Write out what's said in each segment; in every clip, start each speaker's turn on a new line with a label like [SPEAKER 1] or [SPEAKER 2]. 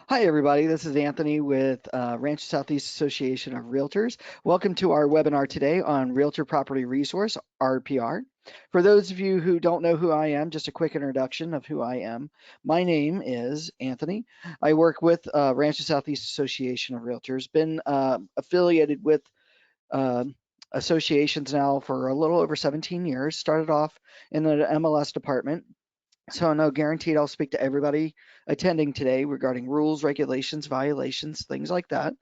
[SPEAKER 1] Hi, everybody. This is Anthony with Rancho Southeast Association of Realtors. Welcome to our webinar today on Realtor Property Resource, RPR. For those of you who don't know who I am, just a quick introduction of who I am. My name is Anthony. I work with Rancho Southeast Association of Realtors, been affiliated with uh, associations now for a little over 17 years. Started off in the MLS department. So no guaranteed I'll speak to everybody attending today regarding rules, regulations, violations, things like that.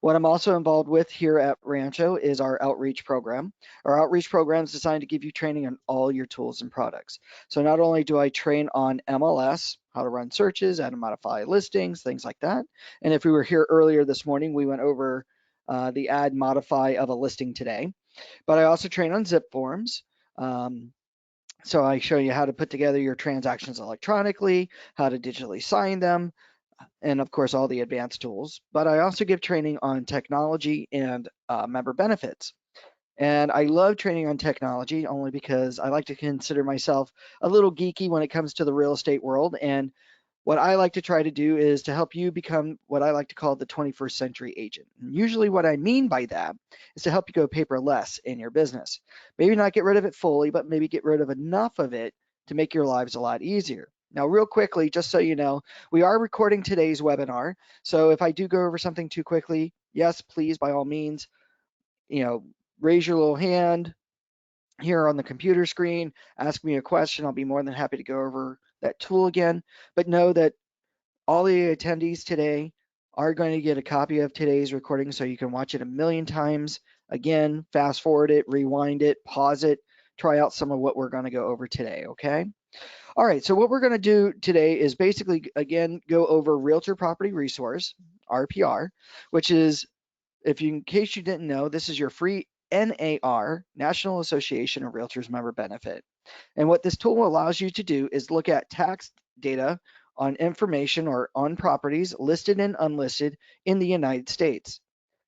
[SPEAKER 1] What I'm also involved with here at Rancho is our outreach program. Our outreach program is designed to give you training on all your tools and products. So not only do I train on MLS, how to run searches, how to modify listings, things like that. And if we were here earlier this morning, we went over the add modify of a listing today. But I also train on zipForms. So I show you how to put together your transactions electronically, how to digitally sign them, and of course all the advanced tools. But I also give training on technology and member benefits. And I love training on technology only because I like to consider myself a little geeky when it comes to the real estate world. And what I like to try to do is to help you become what I like to call the 21st century agent. And usually what I mean by that is to help you go paperless in your business. Maybe not get rid of it fully, but maybe get rid of enough of it to make your lives a lot easier. Now, real quickly, just so you know, we are recording today's webinar. So if I do go over something too quickly, yes, please, by all means, raise your little hand here on the computer screen, ask me a question. I'll be more than happy to go over that tool again. But know that all the attendees today are going to get a copy of today's recording so you can watch it a million times. Again, fast forward it, rewind it, pause it, try out some of what we're going to go over today, okay? All right, so what we're going to do today is basically, again, go over Realtor Property Resource, RPR, which is, in case you didn't know, this is your free NAR, National Association of Realtors member benefit. And what this tool allows you to do is look at tax data on information or on properties listed and unlisted in the United States.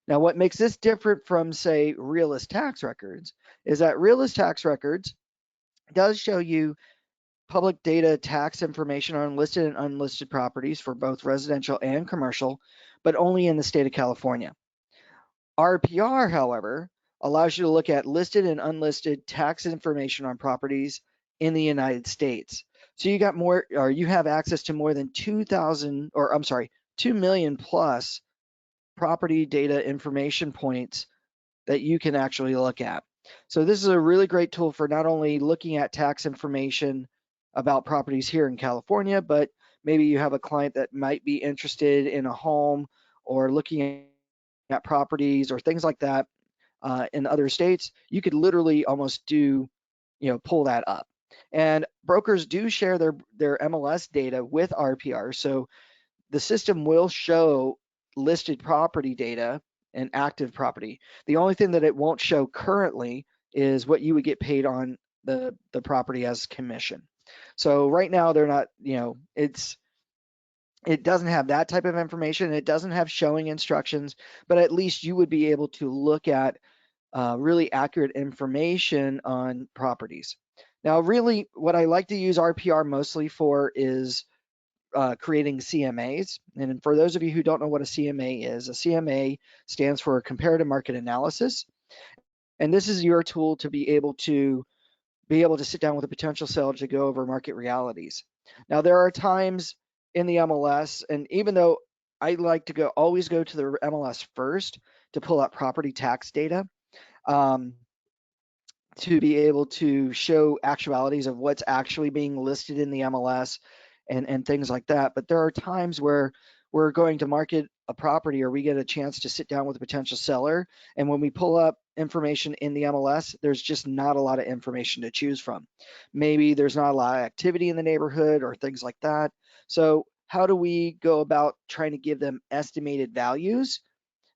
[SPEAKER 1] Now, what makes this different from, say, realist tax records is that realist tax records does show you public data tax information on listed and unlisted properties for both residential and commercial, but only in the state of California. RPR, however, allows you to look at listed and unlisted tax information on properties in the United States. So you have access to more than 2 million plus property data information points that you can actually look at. So this is a really great tool for not only looking at tax information about properties here in California, but maybe you have a client that might be interested in a home or looking at properties or things like that in other states. You could literally almost pull that up. And brokers do share their MLS data with RPR. So the system will show listed property data and active property. The only thing that it won't show currently is what you would get paid on the property as commission. So right now they're not, it doesn't have that type of information. It doesn't have showing instructions, but at least you would be able to look at really accurate information on properties. Now, really, what I like to use RPR mostly for is creating CMAs. And for those of you who don't know what a CMA is, a CMA stands for Comparative Market Analysis. And this is your tool to be able to sit down with a potential seller to go over market realities. Now, there are times in the MLS, and even though I like to always go to the MLS first to pull out property tax data, to be able to show actualities of what's actually being listed in the MLS and things like that. But there are times where we're going to market a property or we get a chance to sit down with a potential seller. And when we pull up information in the MLS, there's just not a lot of information to choose from. Maybe there's not a lot of activity in the neighborhood or things like that. So how do we go about trying to give them estimated values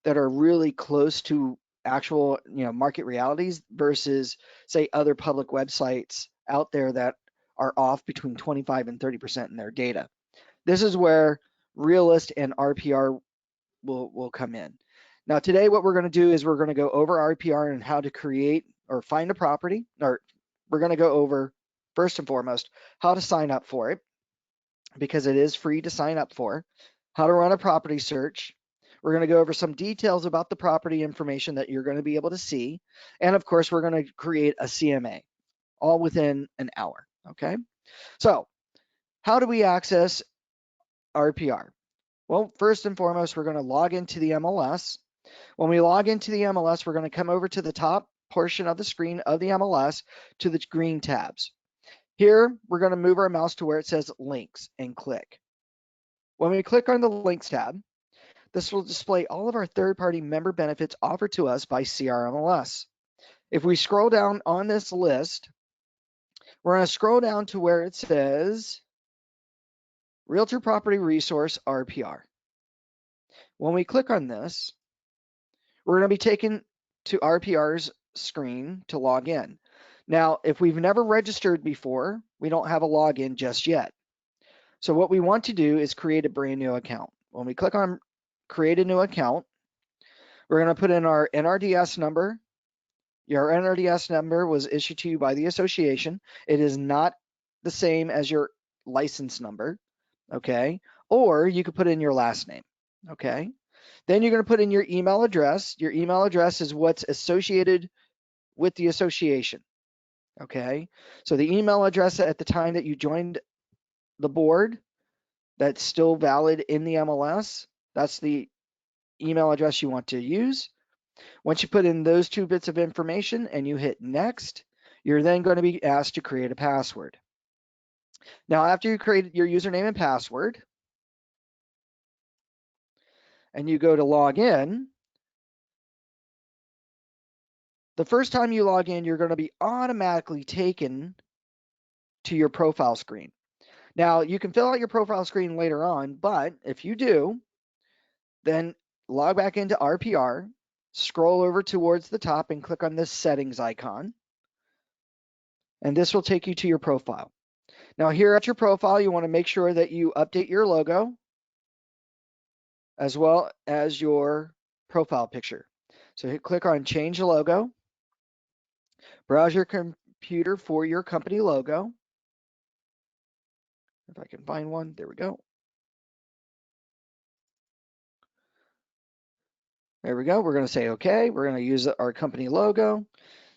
[SPEAKER 1] that are really close to actual market realities versus, say, other public websites out there that are off between 25 and 30% in their data? This is where Realist and RPR will come in. Now today what we're going to do is we're going to go over RPR and how to create or find a property, or we're going to go over, first and foremost, how to sign up for it, because it is free to sign up for, how to run a property search. We're going to go over some details about the property information that you're going to be able to see. And of course, we're going to create a CMA, all within an hour, okay? So how do we access RPR? Well, first and foremost, we're going to log into the MLS. When we log into the MLS, we're going to come over to the top portion of the screen of the MLS to the green tabs. Here, we're going to move our mouse to where it says links and click. When we click on the links tab, this will display all of our third-party member benefits offered to us by CRMLS. If we scroll down on this list, we're going to scroll down to where it says Realtor Property Resource RPR. When we click on this, we're going to be taken to RPR's screen to log in. Now, if we've never registered before, we don't have a login just yet. So what we want to do is create a brand new account. When we click on create a new account, we're going to put in our NRDS number. Your NRDS number was issued to you by the association. It is not the same as your license number, okay? Or you could put in your last name, okay? Then you're going to put in your email address. Your email address is what's associated with the association, okay? So the email address at the time that you joined the board that's still valid in the MLS, that's the email address you want to use. Once you put in those two bits of information and you hit next, you're then going to be asked to create a password. Now, after you create your username and password, and you go to log in, the first time you log in, you're going to be automatically taken to your profile screen. Now, you can fill out your profile screen later on, but if you do, then log back into RPR, scroll over towards the top and click on this settings icon, and this will take you to your profile. Now, here at your profile, you want to make sure that you update your logo as well as your profile picture. So click on change logo, browse your computer for your company logo. If I can find one, there we go. There we go. We're going to say okay. We're going to use our company logo.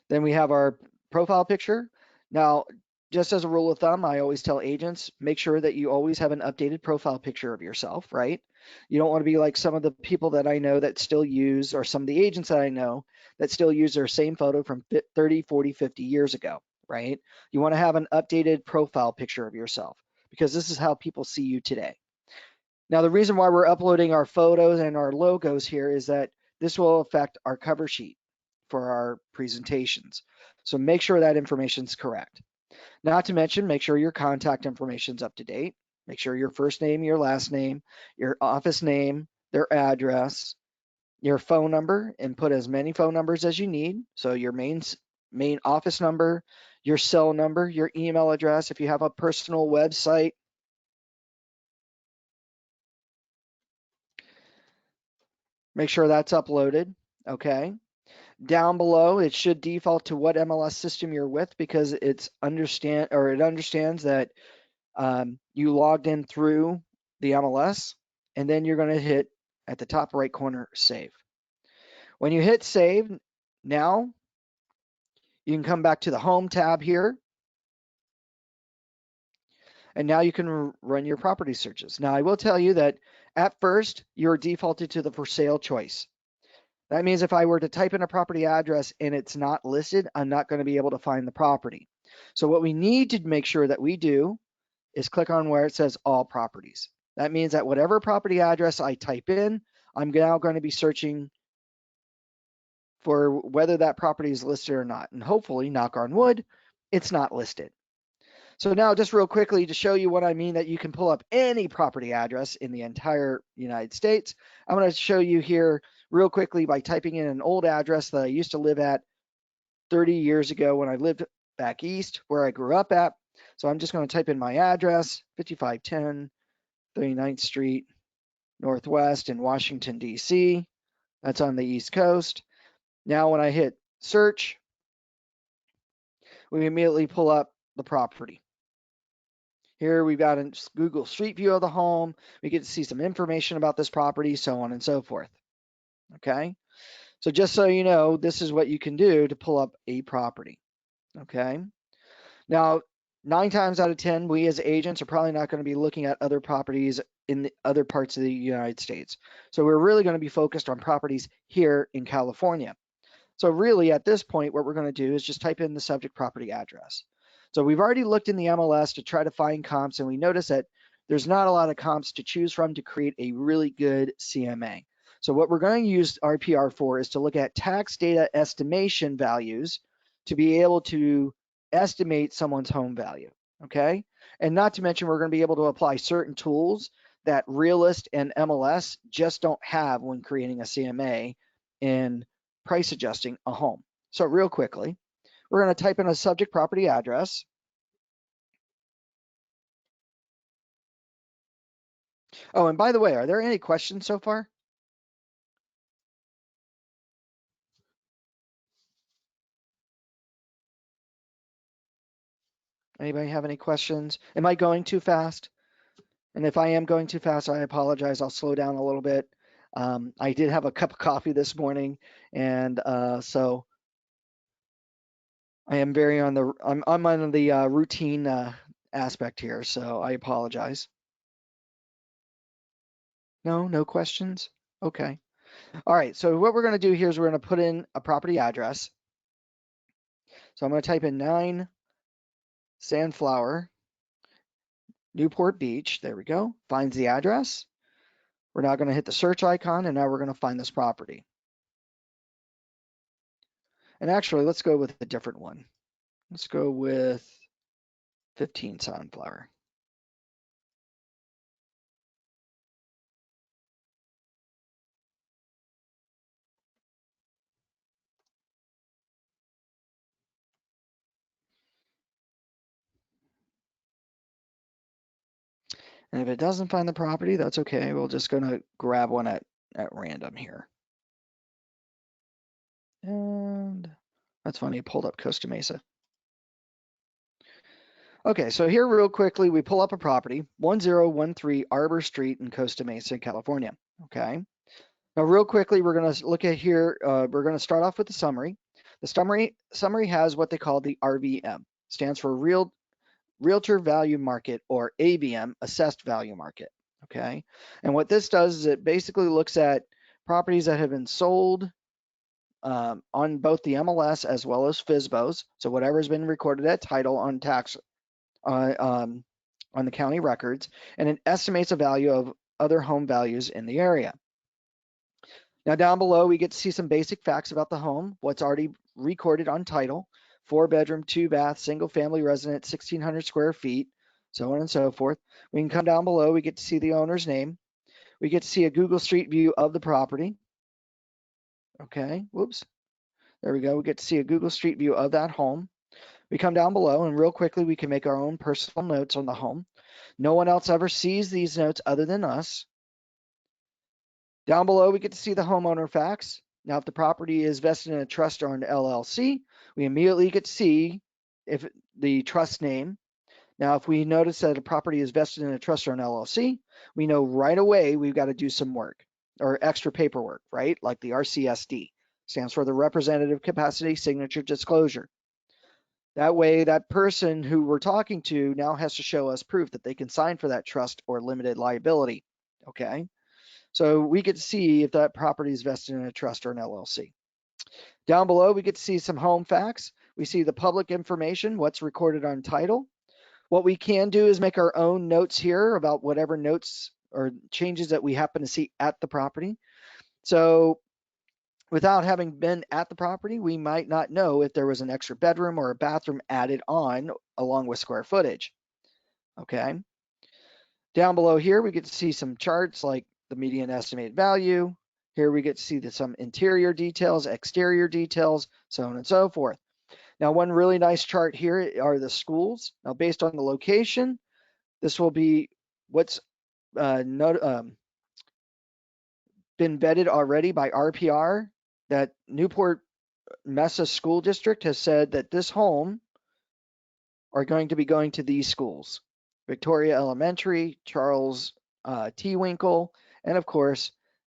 [SPEAKER 1] Then we have our profile picture. Now, just as a rule of thumb, I always tell agents, make sure that you always have an updated profile picture of yourself, right? You don't want to be like some of the people that I know that still use, or some of the agents that I know that still use their same photo from 30, 40, 50 years ago, right? You want to have an updated profile picture of yourself because this is how people see you today. Now, the reason why we're uploading our photos and our logos here is that this will affect our cover sheet for our presentations. So make sure that information is correct. Not to mention, make sure your contact information is up to date. Make sure your first name, your last name, your office name, their address, your phone number, and put as many phone numbers as you need. So your main office number, your cell number, your email address. If you have a personal website, make sure that's uploaded, okay? Down below, it should default to what MLS system you're with because it understands that you logged in through the MLS, and then you're going to hit at the top right corner, save. When you hit save, now you can come back to the home tab here, and now you can run your property searches. Now, I will tell you that at first, you're defaulted to the for sale choice. That means if I were to type in a property address and it's not listed, I'm not going to be able to find the property. So what we need to make sure that we do is click on where it says all properties. That means that whatever property address I type in, I'm now going to be searching for whether that property is listed or not. And hopefully, knock on wood, it's not listed. So now just real quickly to show you what I mean that you can pull up any property address in the entire United States, I'm going to show you here real quickly by typing in an old address that I used to live at 30 years ago when I lived back east where I grew up at. So I'm just going to type in my address, 5510 39th Street Northwest in Washington, D.C. That's on the East Coast. Now when I hit search, we immediately pull up the property. Here we've got a Google Street View of the home. We get to see some information about this property, so on and so forth. Okay. So just so you know, this is what you can do to pull up a property. Okay. Now, 9 times out of 10, we as agents are probably not going to be looking at other properties in the other parts of the United States. So we're really going to be focused on properties here in California. So really at this point, what we're going to do is just type in the subject property address. So we've already looked in the MLS to try to find comps, and we notice that there's not a lot of comps to choose from to create a really good CMA. So what we're going to use RPR for is to look at tax data estimation values to be able to estimate someone's home value, okay? And not to mention, we're going to be able to apply certain tools that Realist and MLS just don't have when creating a CMA in price adjusting a home. So real quickly, we're going to type in a subject property address. Oh, and by the way, are there any questions so far? Anybody have any questions? Am I going too fast? And if I am going too fast, I apologize. I'll slow down a little bit. I did have a cup of coffee this morning, and so I am very on the I'm on the routine aspect here, so I apologize. No questions. Okay. All right. So what we're going to do here is we're going to put in a property address. So I'm going to type in 9 Sandflower, Newport Beach. There we go. Finds the address. We're now going to hit the search icon, and now we're going to find this property. And actually, let's go with a different one. Let's go with 15 Sunflower. And if it doesn't find the property, that's okay. We're just going to grab one at random here. And that's funny, it pulled up Costa Mesa. Okay, so here real quickly, we pull up a property, 1013 Arbor Street in Costa Mesa, California. Okay. Now, real quickly, we're going to look at here. We're going to start off with the summary. The summary has what they call the RVM, stands for Realtor Value Market, or AVM, Assessed Value Market. Okay, and what this does is it basically looks at properties that have been sold on both the MLS as well as FSBOs. So whatever's been recorded at title on tax on the county records, and it estimates a value of other home values in the area. Now down below, we get to see some basic facts about the home, what's already recorded on title, 4-bedroom, 2-bath, single family residence, 1,600 square feet, so on and so forth. We can come down below, we get to see the owner's name. We get to see a Google Street View of the property. Okay, whoops. There we go. We get to see a Google Street View of that home. We come down below, and real quickly, we can make our own personal notes on the home. No one else ever sees these notes other than us. Down below, we get to see the homeowner fax. Now, if the property is vested in a trust or an LLC, we immediately get to see if the trust name. Now, if we notice that a property is vested in a trust or an LLC, we know right away we've got to do some work or extra paperwork, right? Like the RCSD, stands for the Representative Capacity Signature Disclosure. That way, that person who we're talking to now has to show us proof that they can sign for that trust or limited liability, okay? So we get to see if that property is vested in a trust or an LLC. Down below, we get to see some home facts. We see the public information, what's recorded on title. What we can do is make our own notes here about whatever notes or changes that we happen to see at the property. So without having been at the property, we might not know if there was an extra bedroom or a bathroom added on along with square footage. Okay. Down below here, we get to see some charts like the median estimated value. Here we get to see some interior details, exterior details, so on and so forth. Now, one really nice chart here are the schools. Now, based on the location, this will be what's been vetted already by RPR, that Newport Mesa School District has said that this home are going to be going to these schools. Victoria Elementary, Charles T. Winkle, and of course,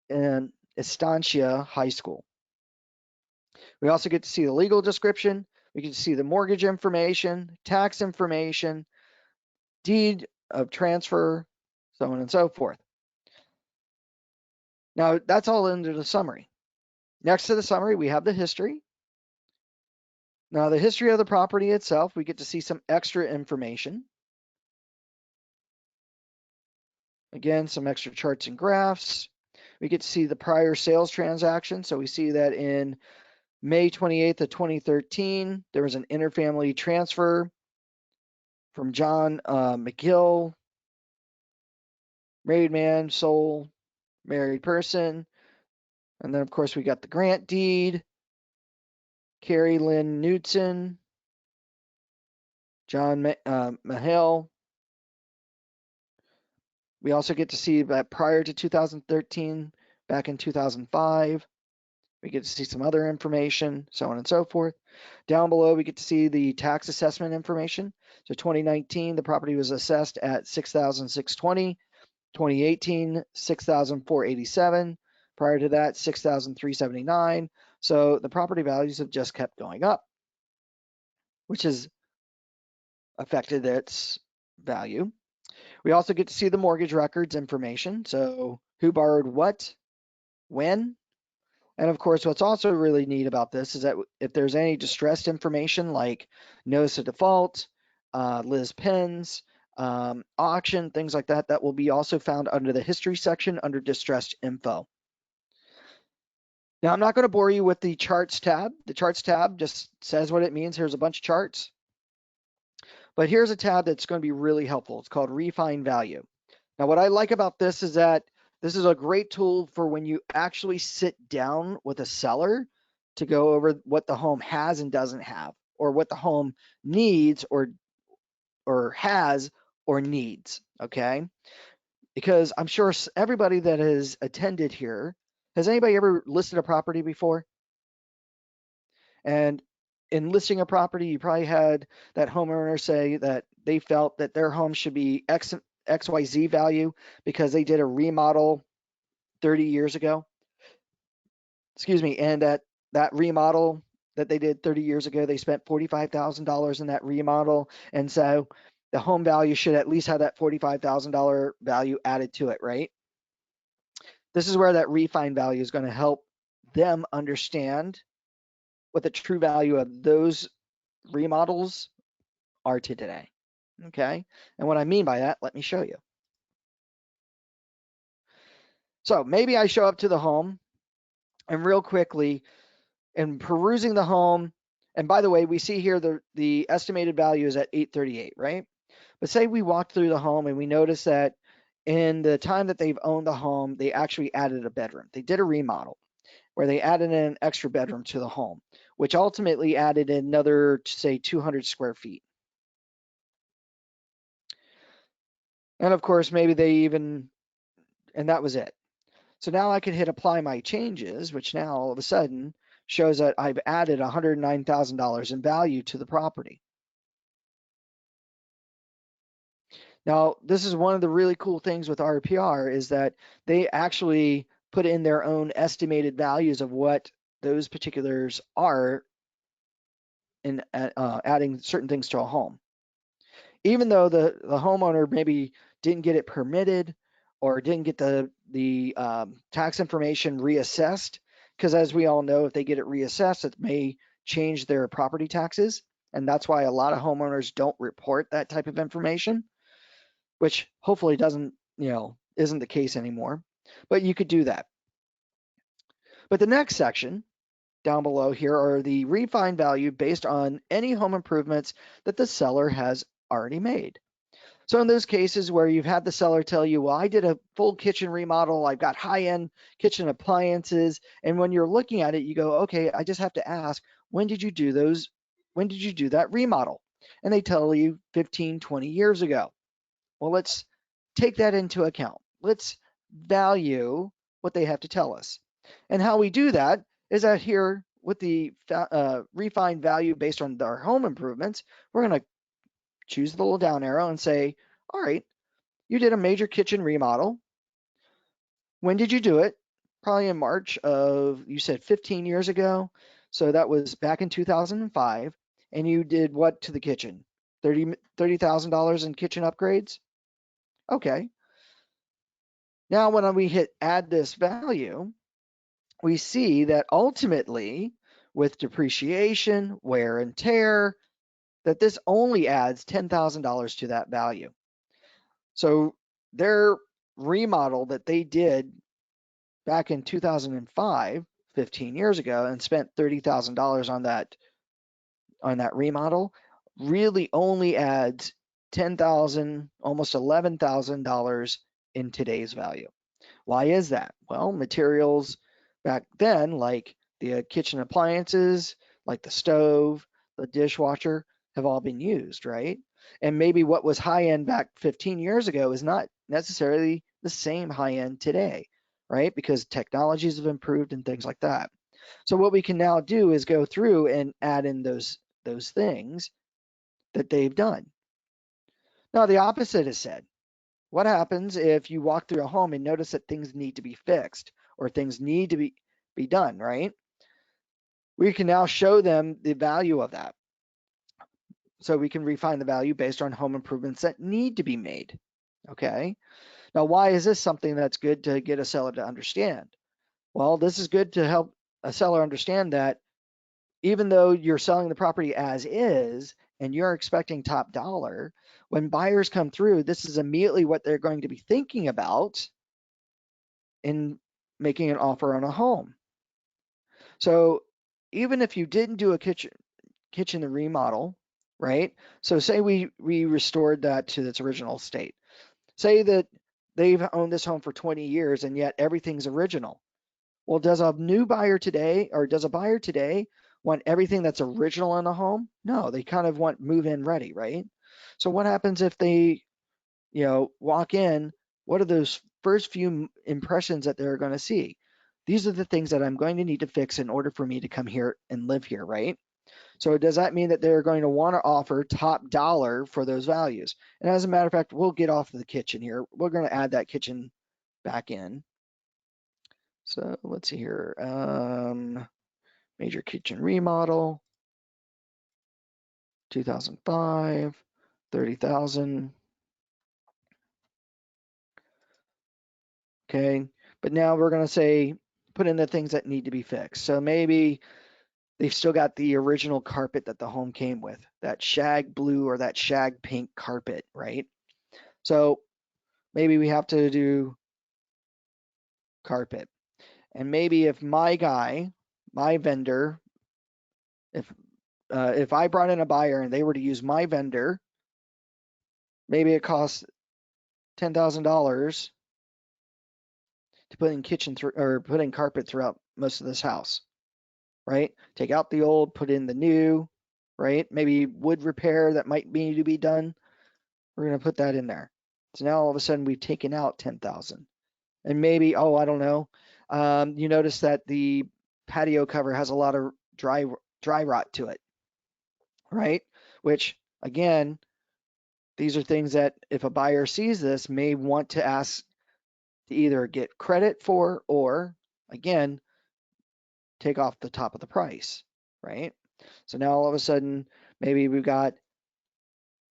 [SPEAKER 1] in Estancia High School. We also get to see the legal description. We get to see the mortgage information, tax information, deed of transfer, so on and so forth. Now, that's all into the summary. Next to the summary, we have the history. Now, the history of the property itself, we get to see some extra information. Again, some extra charts and graphs. We get to see the prior sales transaction. So we see that in May 28th of 2013, there was an interfamily transfer from John McGill, married man, sole married person. And then, of course, we got the grant deed, Carrie Lynn Knudsen, John Mahale. We also get to see that prior to 2013, back in 2005, we get to see some other information, so on and so forth. Down below, we get to see the tax assessment information. So 2019, the property was assessed at $6,620. 2018, $6,487. Prior to that, $6,379. So the property values have just kept going up, which has affected its value. We also get to see the mortgage records information. So who borrowed what, when, and of course, what's also really neat about this is that if there's any distressed information like notice of default, Liz Pens, auction, things like that, that will be also found under the history section under distressed info. Now, I'm not going to bore you with the charts tab. The charts tab just says what it means. Here's a bunch of charts. But here's a tab that's going to be really helpful. It's called Refine Value. Now, what I like about this is that this is a great tool for when you actually sit down with a seller to go over what the home has and doesn't have, or what the home needs or has or needs, okay? Because I'm sure everybody that has attended here, has anybody ever listed a property before? And in listing a property, you probably had that homeowner say that they felt that their home should be XYZ value because they did a remodel 30 years ago. Excuse me, and that remodel that they did 30 years ago, they spent $45,000 in that remodel, and so the home value should at least have that $45,000 value added to it, right? This is where that refine value is going to help them understand what the true value of those remodels are to today. Okay, and what I mean by that, let me show you. So maybe I show up to the home, and real quickly, in perusing the home, and by the way, we see here the estimated value is at $838, right? But say we walked through the home and we notice that in the time that they've owned the home, they actually added a bedroom. They did a remodel where they added in an extra bedroom to the home, which ultimately added another, say, 200 square feet. And of course, maybe they even, and that was it. So now I can hit apply my changes, which now all of a sudden shows that I've added $109,000 in value to the property. Now, this is one of the really cool things with RPR is that they actually put in their own estimated values of what those particulars are in adding certain things to a home. Even though the homeowner maybe didn't get it permitted or didn't get the tax information reassessed, because as we all know, if they get it reassessed, it may change their property taxes. And that's why a lot of homeowners don't report that type of information, which hopefully doesn't, isn't the case anymore. But you could do that. But the next section down below here are the refined value based on any home improvements that the seller has already made. So in those cases where you've had the seller tell you, well, I did a full kitchen remodel, I've got high-end kitchen appliances, and when you're looking at it, you go, okay, I just have to ask, when did you do those? When did you do that remodel? And they tell you 15, 20 years ago. Well, let's take that into account. Let's value what they have to tell us. And how we do that is that here with the refined value based on our home improvements, we're going to choose the little down arrow and say, All right, you did a major kitchen remodel. When did you do it? Probably in March of, you said 15 years ago. So that was back in 2005. And you did what to the kitchen? $30,000 in kitchen upgrades? Okay. Now when we hit add this value, we see that ultimately with depreciation, wear and tear, that this only adds $10,000 to that value. So their remodel that they did back in 2005, 15 years ago, and spent $30,000 on that remodel, really only adds $10,000, almost $11,000 in today's value. Why is that? Well, materials back then, like the kitchen appliances, like the stove, the dishwasher, have all been used, right? And maybe what was high end back 15 years ago is not necessarily the same high end today, right? Because technologies have improved and things like that. So what we can now do is go through and add in those things that they've done. Now the opposite is said. What happens if you walk through a home and notice that things need to be fixed or things need to be done, right? We can now show them the value of that. So we can refine the value based on home improvements that need to be made. Okay. Now, why is this something that's good to get a seller to understand? Well, this is good to help a seller understand that even though you're selling the property as is and you're expecting top dollar, when buyers come through, this is immediately what they're going to be thinking about in making an offer on a home. So even if you didn't do a kitchen remodel, right? So say we restored that to its original state. Say that they've owned this home for 20 years and yet everything's original. Well, does a new buyer today, or does a buyer today want everything that's original in a home? No, they kind of want move-in ready, right? So what happens if they, walk in? What are those first few impressions that they're going to see? These are the things that I'm going to need to fix in order for me to come here and live here, right? So does that mean that they're going to want to offer top dollar for those values? And as a matter of fact, we'll get off of the kitchen here. We're going to add that kitchen back in. So let's see here. Major kitchen remodel, 2005, 30,000. Okay, but now we're going to say put in the things that need to be fixed. So maybe they've still got the original carpet that the home came with, that shag blue or that shag pink carpet, right? So maybe we have to do carpet. And maybe if my guy, my vendor, if I brought in a buyer and they were to use my vendor, maybe it costs $10,000 to put in or put in carpet throughout most of this house, right? Take out the old, put in the new, right? Maybe wood repair that might need to be done. We're going to put that in there. So now all of a sudden we've taken out 10,000. And maybe, oh, I don't know. You notice that the patio cover has a lot of dry rot to it, right? Which again, these are things that if a buyer sees this may want to ask to either get credit for or again take off the top of the price, right? So now all of a sudden maybe we've got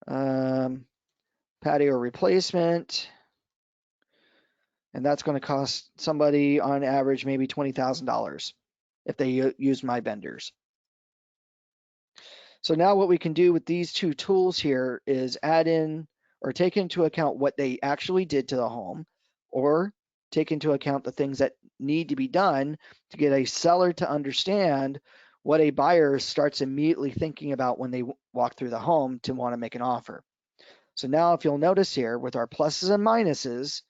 [SPEAKER 1] patio replacement, and that's going to cost somebody on average maybe $20,000 if they use my vendors. So now what we can do with these two tools here is add in or take into account what they actually did to the home, or take into account the things that need to be done to get a seller to understand what a buyer starts immediately thinking about when they walk through the home to want to make an offer. So now if you'll notice here with our pluses and minuses,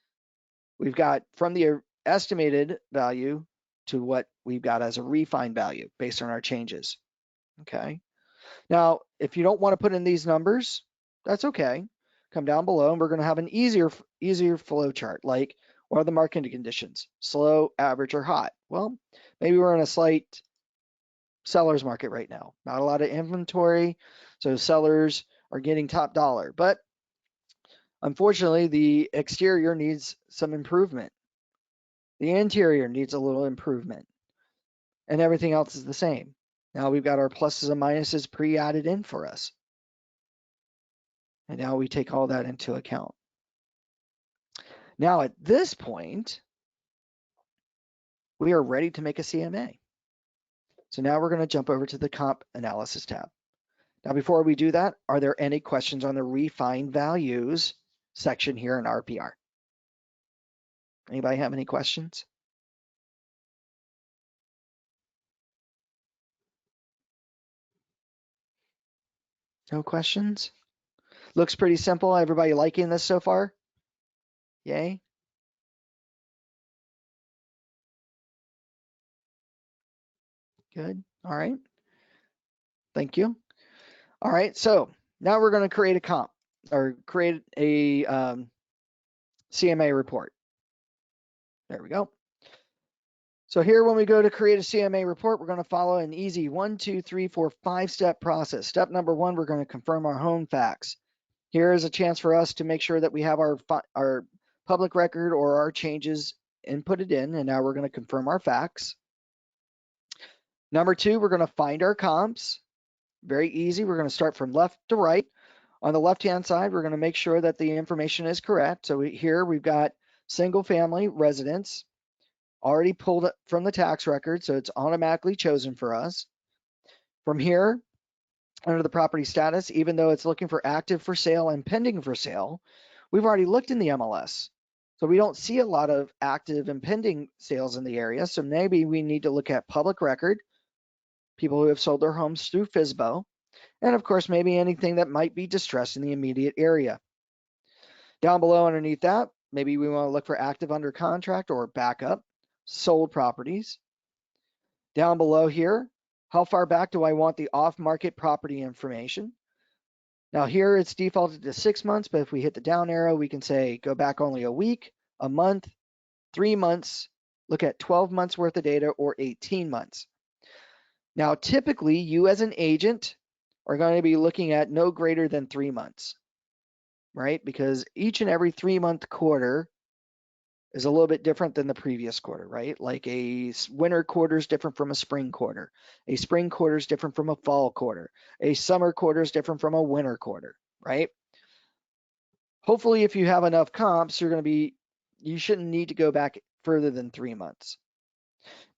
[SPEAKER 1] we've got from the estimated value to what we've got as a refined value based on our changes. Okay. Now, if you don't want to put in these numbers, that's okay. Come down below and we're going to have an easier flow chart. Like, what are the market conditions? Slow, average, or hot? Well, maybe we're in a slight seller's market right now. Not a lot of inventory, so sellers are getting top dollar. But Unfortunately, the exterior needs some improvement. The interior needs a little improvement, and everything else is the same. Now we've got our pluses and minuses pre-added in for us. And now we take all that into account. Now at this point, we are ready to make a CMA. So now we're going to jump over to the comp analysis tab. Now, before we do that, are there any questions on the refined values section here in RPR? Anybody have any questions? No questions? Looks pretty simple. Everybody liking this so far? Yay? Good. All right. Thank you. All right. So now we're going to create a comp or create a CMA report. There we go. So here, when we go to create a CMA report, we're going to follow an easy 1, 2, 3, 4, 5-step process. Step number 1, we're going to confirm our home fax. Here is a chance for us to make sure that we have our public record or our changes inputted in, and now we're going to confirm our fax. Number 2, we're going to find our comps. Very easy. We're going to start from left to right. On the left-hand side, we're going to make sure that the information is correct. So here we've got single-family residence already pulled up from the tax record, so it's automatically chosen for us. From here, under the property status, even though it's looking for active for sale and pending for sale, we've already looked in the MLS. So we don't see a lot of active and pending sales in the area. So maybe we need to look at public record, people who have sold their homes through FSBO, and of course, maybe anything that might be distressed in the immediate area. Down below underneath that, maybe we want to look for active under contract or backup, sold properties. Down below here, how far back do I want the off-market property information? Now here it's defaulted to 6 months, but if we hit the down arrow, we can say go back only a week, a month, 3 months, look at 12 months worth of data or 18 months. Now typically you as an agent are going to be looking at no greater than 3 months, right? Because each and every 3-month quarter is a little bit different than the previous quarter, right? Like a winter quarter is different from a spring quarter. A spring quarter is different from a fall quarter. A summer quarter is different from a winter quarter, right? Hopefully, if you have enough comps, you shouldn't need to go back further than 3 months.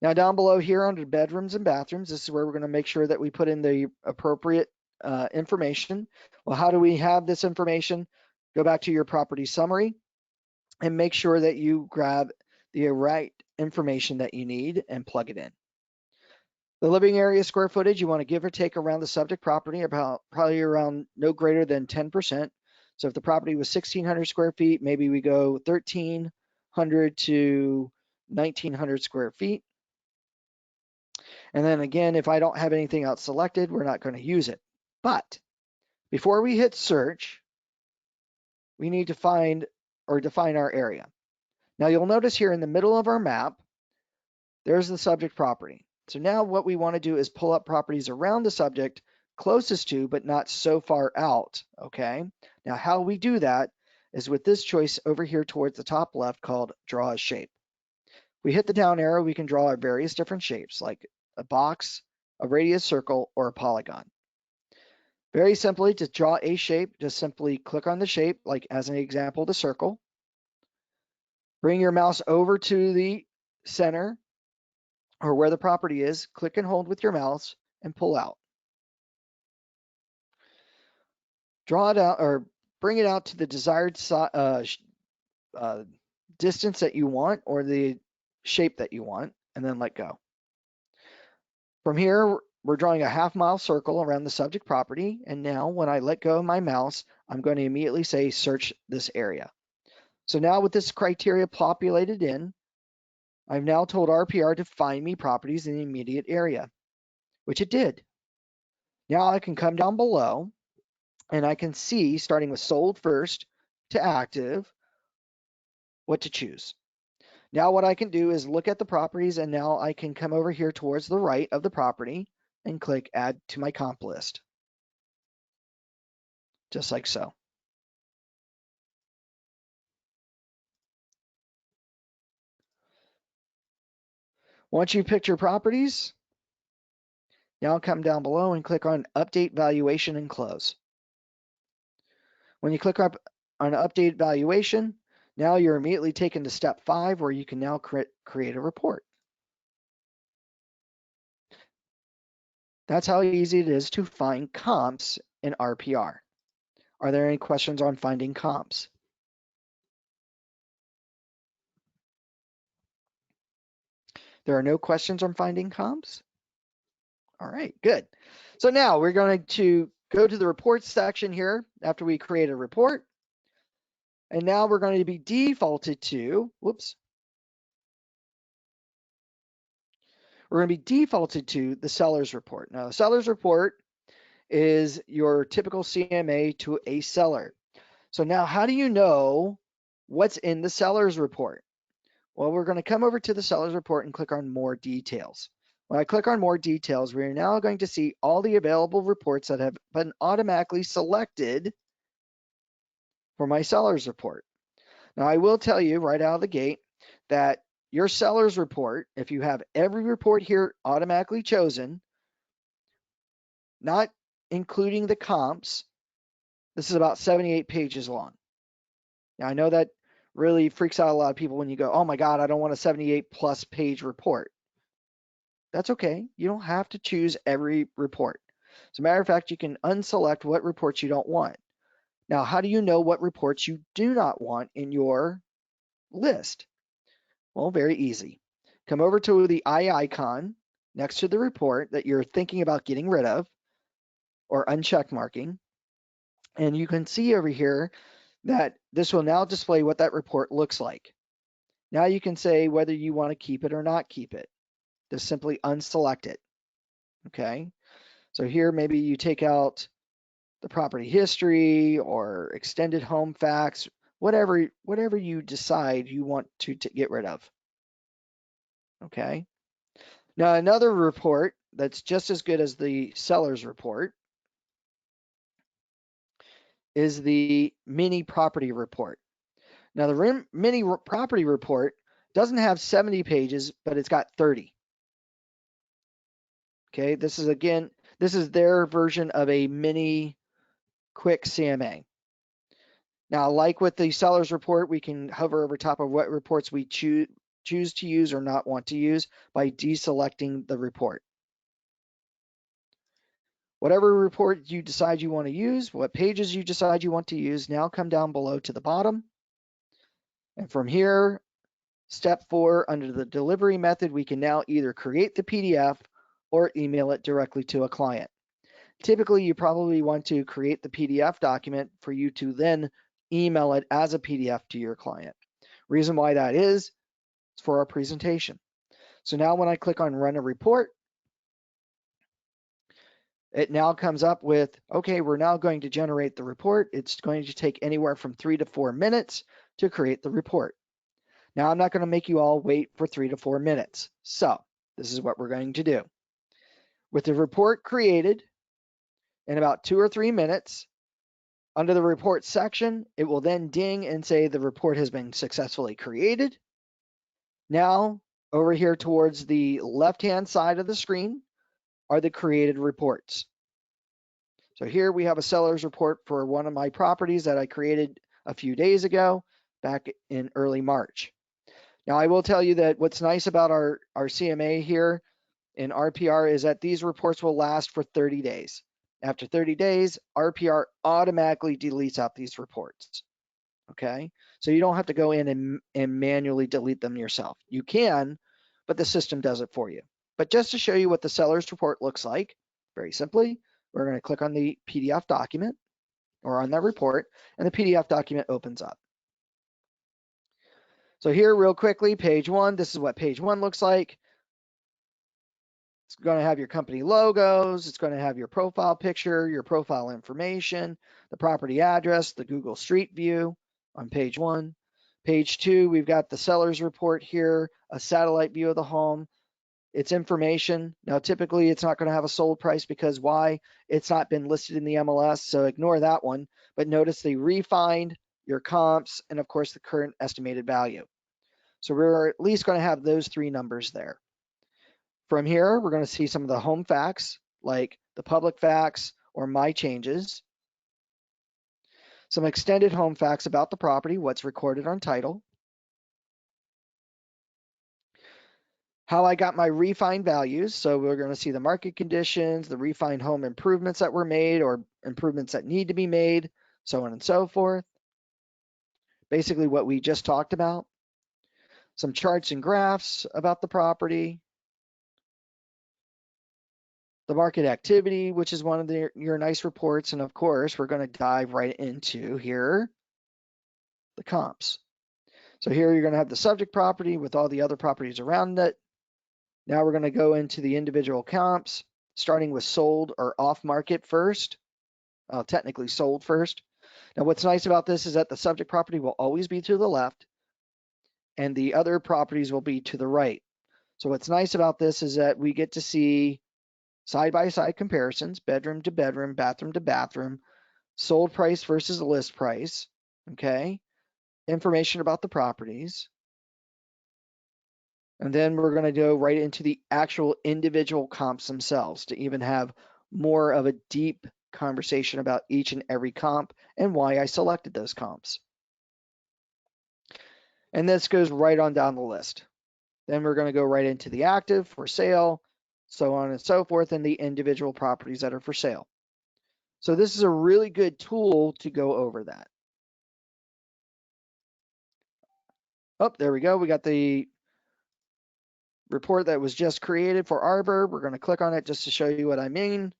[SPEAKER 1] Now down below here under bedrooms and bathrooms, this is where we're going to make sure that we put in the appropriate information. Well, how do we have this information? Go back to your property summary and make sure that you grab the right information that you need and plug it in. The living area square footage, you want to give or take around the subject property about probably around no greater than 10%. So if the property was 1,600 square feet, maybe we go 1,300 to 1,900 square feet. And then again, if I don't have anything else selected, we're not going to use it. But before we hit search, we need to find or define our area. Now you'll notice here in the middle of our map, there's the subject property. So now what we want to do is pull up properties around the subject closest to, but not so far out, okay? Now how we do that is with this choice over here towards the top left called draw a shape. We hit the down arrow, we can draw our various different shapes like a box, a radius circle, or a polygon. Very simply, to draw a shape, just simply click on the shape, like as an example, the circle. Bring your mouse over to the center or where the property is, click and hold with your mouse and pull out. Draw it out or bring it out to the desired distance that you want or the shape that you want, and then let go. From here, we're drawing a half-mile circle around the subject property, and now when I let go of my mouse, I'm going to immediately say search this area. So now with this criteria populated in, I've now told RPR to find me properties in the immediate area, which it did. Now I can come down below and I can see, starting with sold first to active, what to choose. Now what I can do is look at the properties, and now I can come over here towards the right of the property and click add to my comp list. Just like so. Once you picked your properties, now come down below and click on Update Valuation and Close. When you click up on Update Valuation, now you're immediately taken to step 5, where you can now create a report. That's how easy it is to find comps in RPR. Are there any questions on finding comps? There are no questions on finding comps? All right, good. So now we're going to go to the reports section here after we create a report. And now we're going to be defaulted to, whoops. We're going to be defaulted to the seller's report. Now, the seller's report is your typical CMA to a seller. So now how do you know what's in the seller's report? Well, we're going to come over to the seller's report and click on more details. When I click on more details, we're now going to see all the available reports that have been automatically selected for my seller's report. Now, I will tell you right out of the gate that your seller's report, if you have every report here automatically chosen, not including the comps, this is about 78 pages long. Now, I know that really freaks out a lot of people when you go, oh my God, I don't want a 78 plus page report. That's okay. You don't have to choose every report. As a matter of fact, you can unselect what reports you don't want. Now, how do you know what reports you do not want in your list? Well, very easy. Come over to the eye icon next to the report that you're thinking about getting rid of or uncheck marking. And you can see over here that this will now display what that report looks like. Now you can say whether you want to keep it or not keep it. Just simply unselect it. Okay. So here, maybe you take out the property history or extended home facts, whatever you decide you want to get rid of. Okay. Now, another report that's just as good as the seller's report is the mini property report. Now, the mini property report doesn't have 70 pages, but it's got 30. Okay, this is their version of a mini quick CMA. Now, like with the seller's report, we can hover over top of what reports we choose to use or not want to use by deselecting the report. Whatever report you decide you want to use, what pages you decide you want to use, now come down below to the bottom. And from here, step 4, under the delivery method, we can now either create the PDF or email it directly to a client. Typically, you probably want to create the PDF document for you to then email it as a PDF to your client. Reason why that is for our presentation. So now when I click on Run a Report, it now comes up with, okay, we're now going to generate the report. It's going to take anywhere from 3 to 4 minutes to create the report. Now, I'm not going to make you all wait for 3 to 4 minutes. So this is what we're going to do. With the report created in about 2 or 3 minutes, under the report section, it will then ding and say the report has been successfully created. Now, over here towards the left-hand side of the screen are the created reports. So here we have a seller's report for one of my properties that I created a few days ago, back in early March. Now, I will tell you that what's nice about our CMA here in RPR is that these reports will last for 30 days. After 30 days, RPR automatically deletes out these reports. Okay, so you don't have to go in and manually delete them yourself. You can, but the system does it for you. But just to show you what the seller's report looks like, very simply, we're going to click on the PDF document or on that report, and the PDF document opens up. So here, real quickly, page 1, this is what page 1 looks like. It's going to have your company logos. It's going to have your profile picture, your profile information, the property address, the Google Street View on page 1. Page 2, we've got the seller's report here, a satellite view of the home, its information. Now, typically, it's not going to have a sold price because why? It's not been listed in the MLS, so ignore that one. But notice the refined, your comps, and of course, the current estimated value. So we're at least going to have those 3 numbers there. From here, we're going to see some of the home facts, like the public facts or my changes. Some extended home facts about the property, what's recorded on title. How I got my refined values. So we're going to see the market conditions, the refined home improvements that were made or improvements that need to be made, so on and so forth. Basically what we just talked about. Some charts and graphs about the property. The market activity, which is one of your nice reports. And of course, we're going to dive right into here, the comps. So here you're going to have the subject property with all the other properties around it. Now we're going to go into the individual comps, starting with sold or off market first. Technically sold first. Now what's nice about this is that the subject property will always be to the left and the other properties will be to the right. So what's nice about this is that we get to see side-by-side comparisons, bedroom to bedroom, bathroom to bathroom, sold price versus the list price, okay? Information about the properties. And then we're going to go right into the actual individual comps themselves to even have more of a deep conversation about each and every comp and why I selected those comps. And this goes right on down the list. Then we're going to go right into the active, for sale, so on and so forth, and the individual properties that are for sale. So this is a really good tool to go over that. Oh, there we go. We got the report that was just created for Arbor. We're going to click on it just to show you what I mean.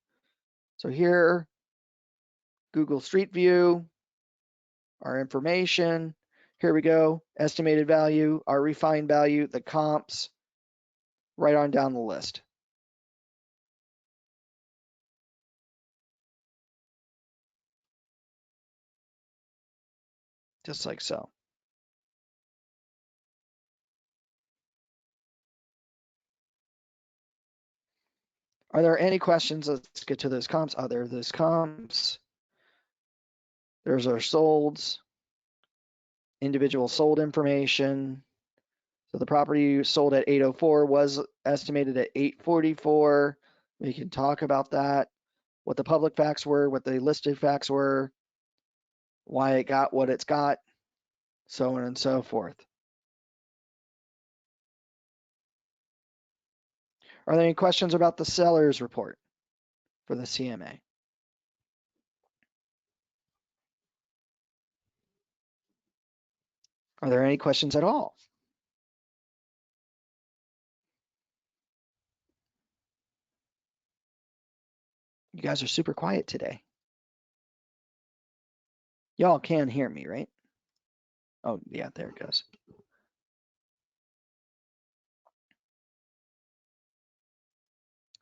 [SPEAKER 1] So here, Google Street View, our information. Here we go, estimated value, our refined value, the comps, right on down the list. Just like so. Are there any questions? Let's get to those comps. Oh, there are those comps. There's our solds, individual sold information. So the property sold at 804 was estimated at 844. We can talk about that, what the public facts were, what the listed facts were, why it got what it's got, so on and so forth. Are there any questions about the seller's report for the CMA? Are there any questions at all? You guys are super quiet today. Y'all can hear me, right? Oh, yeah, there it goes.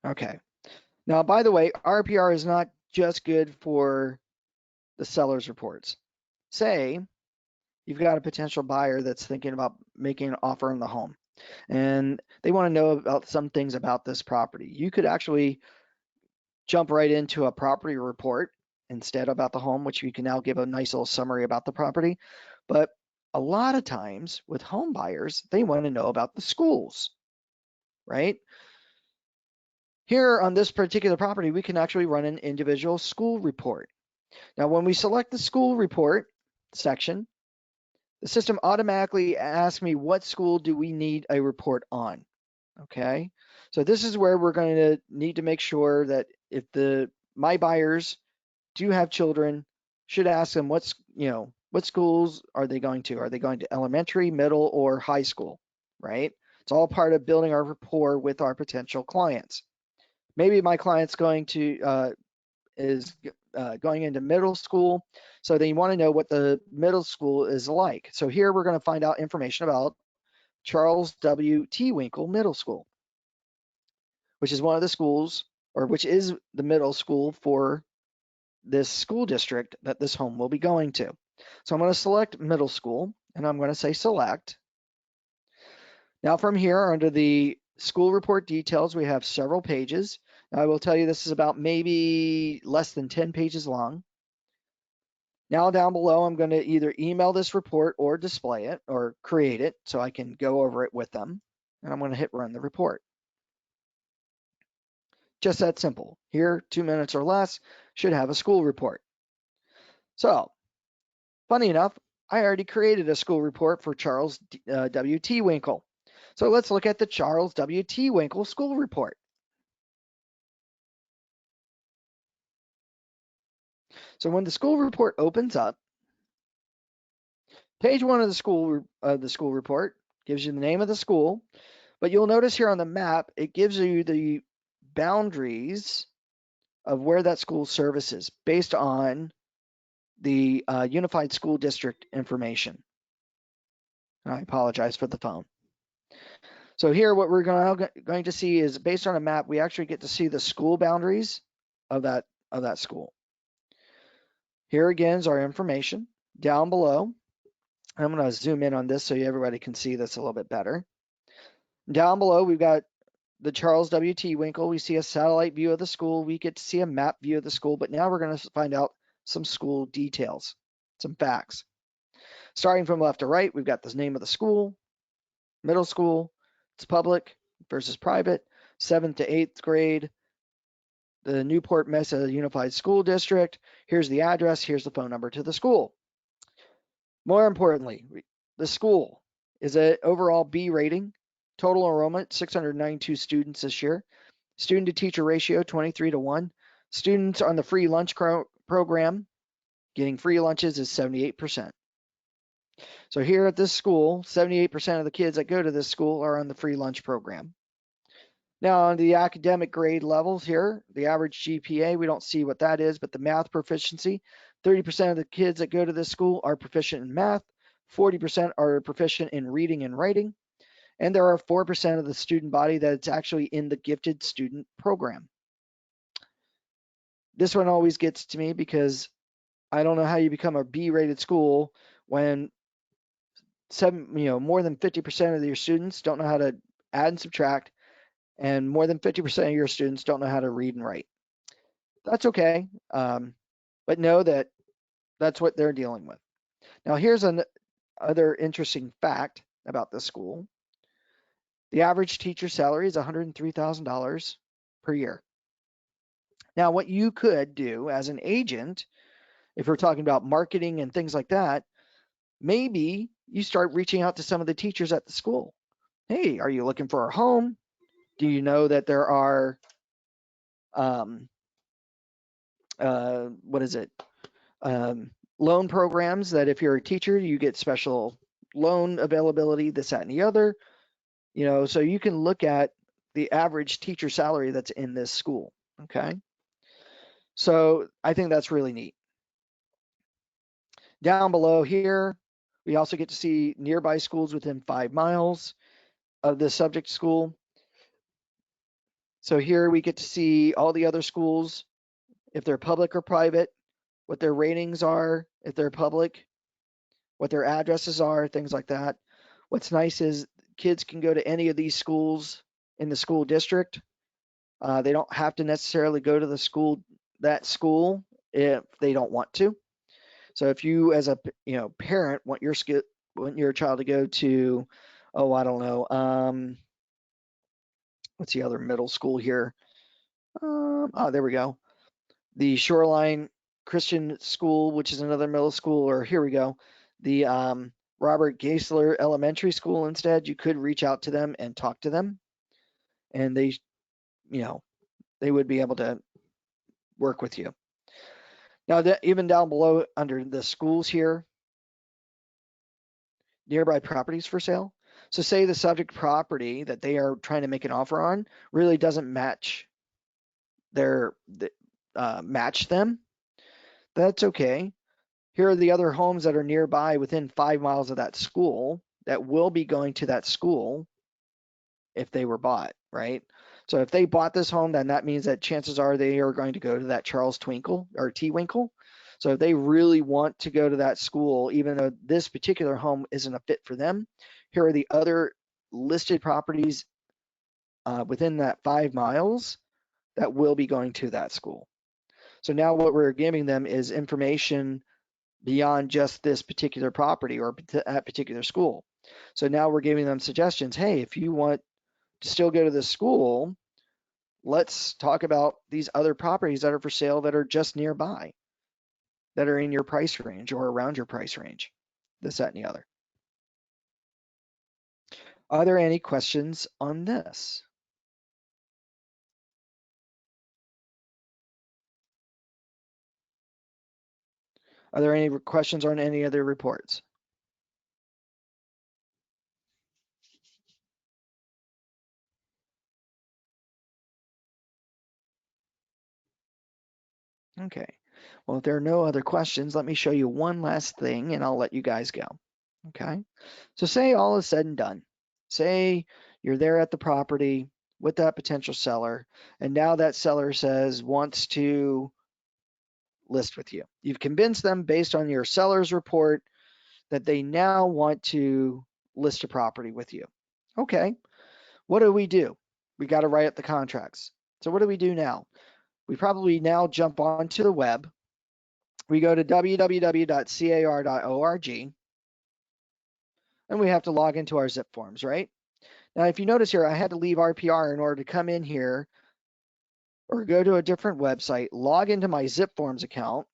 [SPEAKER 1] Okay. Now, by the way, RPR is not just good for the seller's reports. Say you've got a potential buyer that's thinking about making an offer on the home and they want to know about some things about this property. You could actually jump right into a property report instead about the home, which you can now give a nice little summary about the property. But a lot of times with home buyers, they want to know about the schools, right? Here on this particular property, we can actually run an individual school report. Now, when we select the school report section, the system automatically asks me what school do we need a report on, okay? So this is where we're going to need to make sure that if my buyers do have children, should ask them what schools are they going to? Are they going to elementary, middle, or high school, right? It's all part of building our rapport with our potential clients. Maybe my client's going to going into middle school, so they want to know what the middle school is like. So here we're going to find out information about Charles W. T. Winkle Middle School, which is one of the schools, or which is the middle school for this school district that this home will be going to. So I'm going to select middle school, and I'm going to say select. Now from here, under the school report details, we have several pages. Now, I will tell you this is about maybe less than 10 pages long. Now down below, I'm going to either email this report or display it or create it so I can go over it with them. And I'm going to hit run the report. Just that simple. Here, 2 minutes or less, should have a school report. So, funny enough, I already created a school report for Charles W.T. Winkle. So let's look at the Charles W.T. Winkle school report. So when the school report opens up, page 1 of the school report gives you the name of the school, but you'll notice here on the map, it gives you the boundaries of where that school services based on the Unified School District information. I apologize for the phone. So here what we're going to see is based on a map, we actually get to see the school boundaries of that school. Here again is our information. Down below, I'm going to zoom in on this so everybody can see this a little bit better. Down below, we've got the Charles W.T. Winkle. We see a satellite view of the school. We get to see a map view of the school, but now we're going to find out some school details, some facts. Starting from left to right, we've got the name of the school, middle school, it's public versus private, 7th to 8th grade, the Newport Mesa Unified School District. Here's the address, here's the phone number to the school. More importantly, the school is an overall B rating, total enrollment, 692 students this year, student to teacher ratio, 23:1. Students on the free lunch program, getting free lunches is 78%. So here at this school, 78% of the kids that go to this school are on the free lunch program. Now on the academic grade levels here, the average GPA, we don't see what that is, but the math proficiency, 30% of the kids that go to this school are proficient in math, 40% are proficient in reading and writing, and there are 4% of the student body that's actually in the gifted student program. This one always gets to me because I don't know how you become a B-rated school when more than 50% of your students don't know how to add and subtract, and more than 50% of your students don't know how to read and write. That's okay, but know that that's what they're dealing with. Now, here's another interesting fact about this school. The average teacher salary is $103,000 per year. Now, what you could do as an agent, if we're talking about marketing and things like that, maybe you start reaching out to some of the teachers at the school. Hey, are you looking for a home? Do you know that there are, loan programs that if you're a teacher, you get special loan availability, this, that, and the other. So you can look at the average teacher salary that's in this school, okay? So I think that's really neat. Down below here, we also get to see nearby schools within 5 miles of the subject school. So here we get to see all the other schools, if they're public or private, what their ratings are, if they're public, what their addresses are, things like that. What's nice is kids can go to any of these schools in the school district. They don't have to necessarily go to that school if they don't want to. So if you as a parent want your child to go to, I don't know, what's the other middle school here? There we go. The Shoreline Christian School, which is another middle school, or here we go, the Robert Geisler Elementary School instead. You could reach out to them and talk to them, and they would be able to work with you. Now, even down below under the schools here, nearby properties for sale. So say the subject property that they are trying to make an offer on really doesn't match them. That's okay. Here are the other homes that are nearby within 5 miles of that school that will be going to that school if they were bought, right? So if they bought this home, then that means that chances are they are going to go to that Charles Twinkle or T Winkle. So if they really want to go to that school, even though this particular home isn't a fit for them, here are the other listed properties within that 5 miles that will be going to that school. So now what we're giving them is information beyond just this particular property or that particular school. So now we're giving them suggestions. Hey, if you want to still go to this school, let's talk about these other properties that are for sale that are just nearby, that are in your price range or around your price range, this, that, and the other. Are there any questions on this? Are there any questions on any other reports? Okay. Well, if there are no other questions, let me show you one last thing and I'll let you guys go. Okay. So say all is said and done. Say you're there at the property with that potential seller, and now that seller says wants to list with you. You've convinced them based on your seller's report that they now want to list a property with you. Okay. What do? We got to write up the contracts. So what do we do now? We probably now jump onto the web. We go to www.car.org and we have to log into our zipForms, right? Now, if you notice here, I had to leave RPR in order to come in here or go to a different website, log into my zipForms account.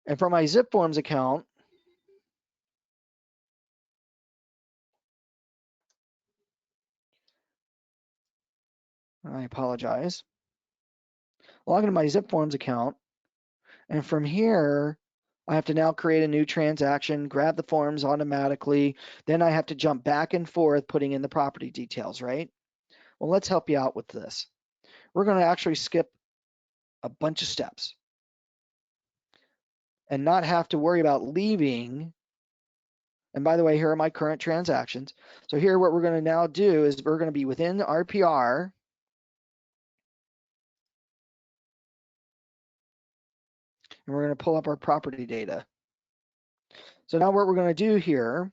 [SPEAKER 1] And from my zipForms account, I apologize, log into my zipForms account. And from here, I have to now create a new transaction, grab the forms automatically. Then I have to jump back and forth putting in the property details, right? Well, let's help you out with this. We're going to actually skip a bunch of steps and not have to worry about leaving. And by the way, here are my current transactions. So here, what we're going to now do is we're going to be within RPR. And we're going to pull up our property data. So now what we're going to do here,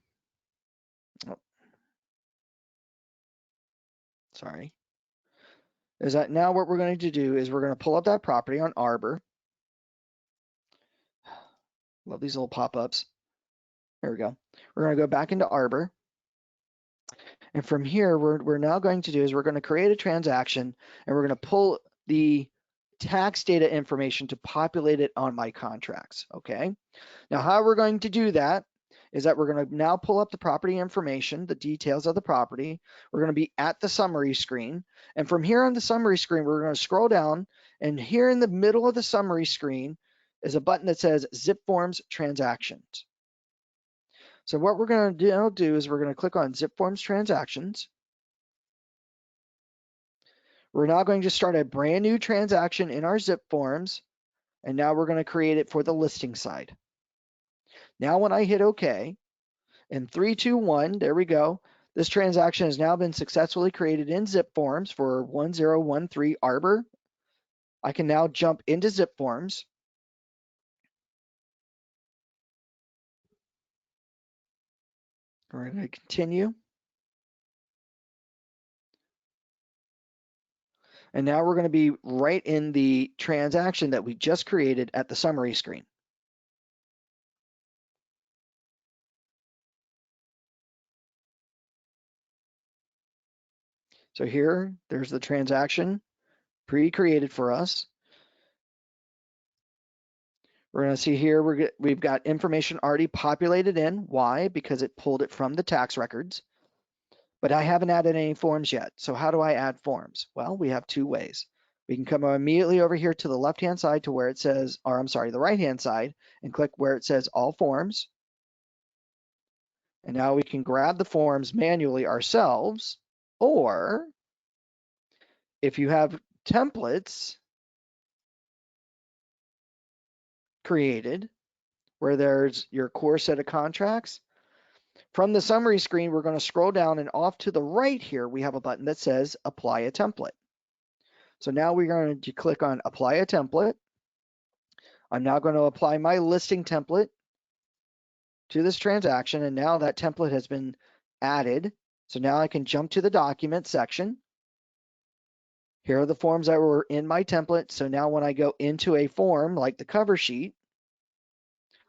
[SPEAKER 1] is that now what we're going to do is we're going to pull up that property on Arbor. Love these little pop-ups. There we go. We're going to go back into Arbor. And from here, we're now going to do is we're going to create a transaction and we're going to pull the tax data information to populate it on my contracts, okay? Now, how we're going to do that is that we're going to now pull up the property information, the details of the property. We're going to be at the summary screen. And from here on the summary screen, we're going to scroll down, and here in the middle of the summary screen is a button that says zipForms Transactions. So what we're going to do is we're going to click on zipForms Transactions. We're now going to start a brand new transaction in our zipForms, and now we're going to create it for the listing side. Now when I hit OK, in 3, 2, 1, there we go. This transaction has now been successfully created in zipForms for 1013 Arbor. I can now jump into zipForms. We're going to continue. And now we're going to be right in the transaction that we just created at the summary screen. So here, there's the transaction pre-created for us. We're going to see here we've got information already populated in. Why? Because it pulled it from the tax records. But I haven't added any forms yet. So how do I add forms? Well, we have two ways. We can come immediately over here to the left-hand side to where it says, or I'm sorry, the right-hand side, and click where it says All Forms. And now we can grab the forms manually ourselves, or if you have templates created where there's your core set of contracts, from the summary screen, we're going to scroll down, and off to the right here, we have a button that says Apply a Template. So now we're going to click on Apply a Template. I'm now going to apply my listing template to this transaction, and now that template has been added. So now I can jump to the document section. Here are the forms that were in my template. So now when I go into a form like the cover sheet,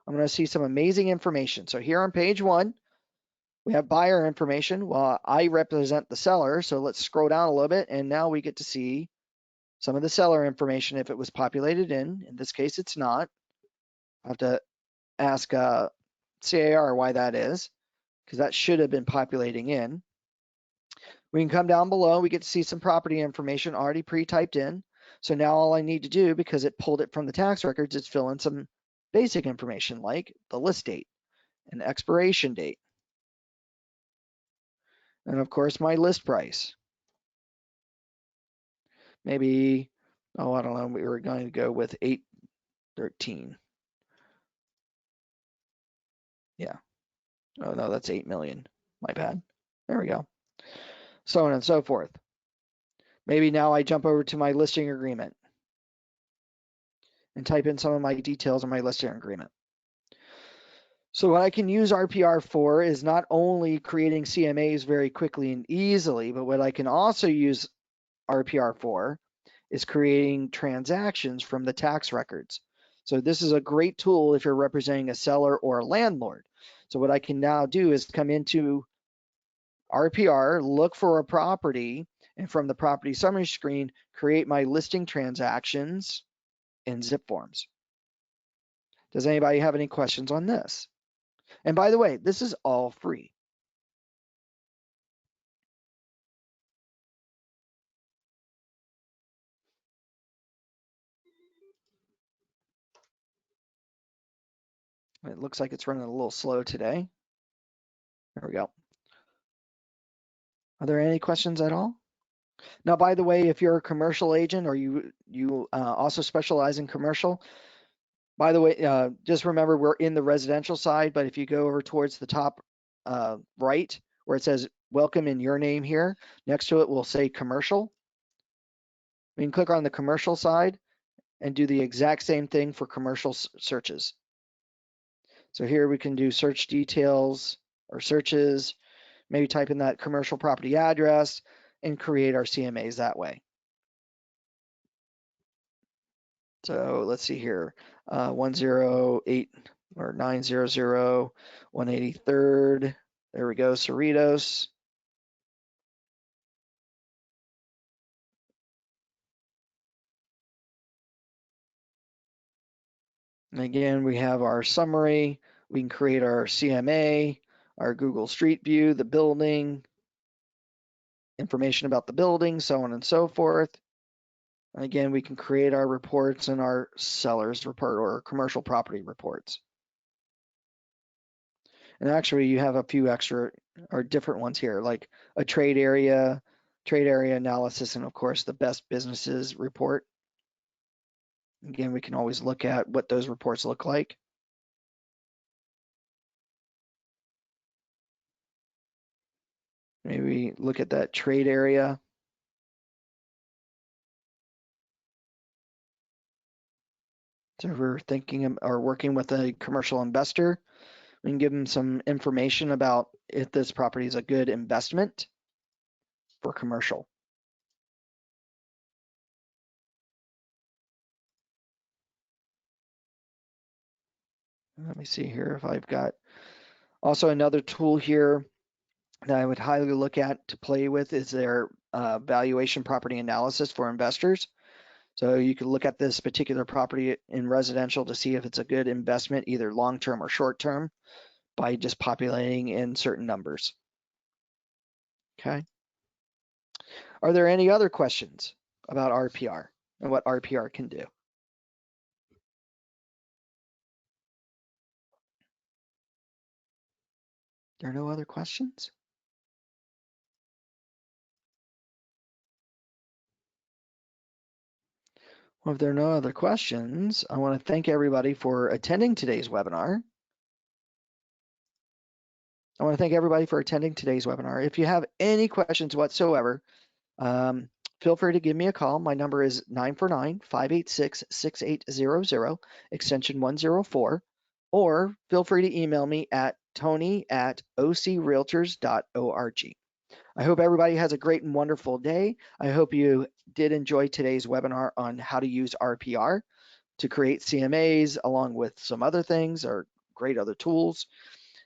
[SPEAKER 1] I'm going to see some amazing information. So here on page 1, We have buyer information. Well, I represent the seller, so let's scroll down a little bit, and now we get to see some of the seller information if it was populated in. In this case, it's not. I have to ask CAR why that is, because that should have been populating in. We can come down below. We get to see some property information already pre-typed in. So now all I need to do, because it pulled it from the tax records, is fill in some basic information like the list date and expiration date. And of course, my list price. Maybe, oh, I don't know, we were going to go with 813. Yeah. Oh, no, that's 8 million. My bad. There we go. So on and so forth. Maybe now I jump over to my listing agreement and type in some of my details on my listing agreement. So what I can use RPR for is not only creating CMAs very quickly and easily, but what I can also use RPR for is creating transactions from the tax records. So this is a great tool if you're representing a seller or a landlord. So what I can now do is come into RPR, look for a property, and from the property summary screen, create my listing transactions in zipForms. Does anybody have any questions on this? And by the way, this is all free. It looks like it's running a little slow today. There we go. Are there any questions at all? Now, by the way, if you're a commercial agent or you also specialize in commercial, by the way, just remember we're in the residential side, but if you go over towards the top right where it says welcome in your name here, next to it will say commercial. We can click on the commercial side and do the exact same thing for commercial searches. So here we can do search details or searches, maybe type in that commercial property address and create our CMAs that way. So let's see here, 108 or 900 183rd. There we go, Cerritos. And again, we have our summary. We can create our CMA, our Google Street View, the building, information about the building, so on and so forth. And again, we can create our reports in our seller's report or commercial property reports. And actually, you have a few extra or different ones here, like a trade area analysis, and of course, the best businesses report. Again, we can always look at what those reports look like. Maybe look at that trade area. So if we're thinking or working with a commercial investor, we can give them some information about if this property is a good investment for commercial. Let me see here if I've got also another tool here that I would highly look at to play with is their valuation property analysis for investors. So you can look at this particular property in residential to see if it's a good investment, either long-term or short-term, by just populating in certain numbers. Okay. Are there any other questions about RPR and what RPR can do? There are no other questions? Well, if there are no other questions, I want to thank everybody for attending today's webinar. If you have any questions whatsoever, feel free to give me a call. My number is 949-586-6800, extension 104, or feel free to email me at tony@ocrealtors.org. I hope everybody has a great and wonderful day. I hope you did enjoy today's webinar on how to use RPR to create CMAs along with some other things or great other tools.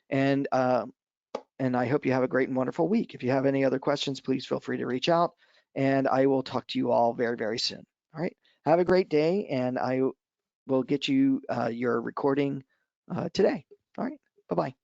[SPEAKER 1] And and I hope you have a great and wonderful week. If you have any other questions, please feel free to reach out, and I will talk to you all very, very soon. All right. Have a great day, and I will get you your recording today. All right. Bye-bye.